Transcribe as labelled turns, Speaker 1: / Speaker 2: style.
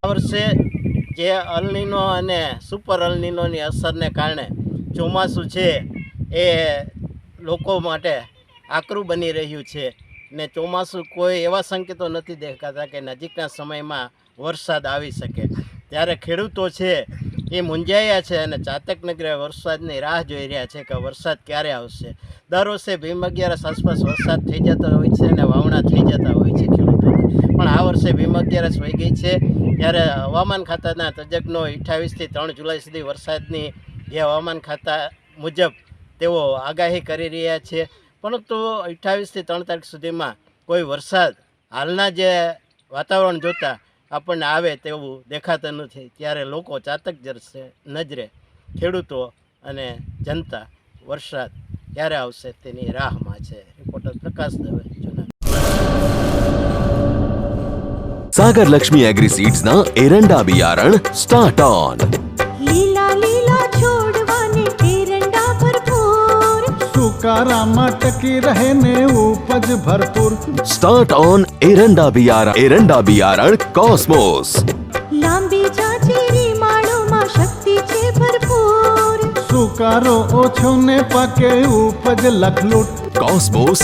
Speaker 1: વર્ષે જે અલનીનો અને સુપર અલનીનોની અસરને કારણે ચોમાસું છે એ લોકો માટે આકરું બની રહ્યું છે ને ચોમાસું કોઈ એવા સંકેતો નથી દેખાતા કે નજીકના સમયમાં વરસાદ આવી શકે, ત્યારે ખેડૂતો છે એ મૂંઝાયા છે અને ચાતક નગરે વરસાદની રાહ જોઈ રહ્યા છે કે વરસાદ ક્યારે આવશે। દર વર્ષે ભીમ 11 આસપાસ વરસાદ થઈ જતો હોય છે અને વાવણા થઈ જતા હોય છે ખેડૂતોને, પણ આ વર્ષે ભીમ 11 વહી ગઈ છે ત્યારે હવામાન ખાતાના તજજ્ઞો 28થી 3 જુલાઈ સુધી વરસાદની જે હવામાન ખાતા મુજબ તેઓ આગાહી કરી રહ્યા છે, પરંતુ 28થી 3 તારીખ સુધીમાં કોઈ વરસાદ હાલના જે વાતાવરણ જોતાં આપણને આવે તેવું દેખાતું નથી। ત્યારે લોકો ચાતક નજરે ખેડૂતો અને જનતા વરસાદ ક્યારે આવશે તેની રાહમાં છે। રિપોર્ટર પ્રકાશ દવે, જૂનાગઢ।
Speaker 2: सागर लक्ष्मी एग्रीसीड्स ना एरंडा बियारण स्टार्ट ऑन।
Speaker 3: લીલા લીલા છોડવાને એરંડા ભરપૂર,
Speaker 4: સુકારામાં ટકી રહે ને ઉપજ ભરપૂર।
Speaker 2: स्टार्ट ऑन एरंडा बियारण कॉस्मोस।
Speaker 3: લાંબી જાચેરી માળોમાં શક્તિ છે ભરપૂર,
Speaker 4: સુકારો ઓછો ને પાકે ઉપજ લખલૂટ।
Speaker 2: कॉस्मोस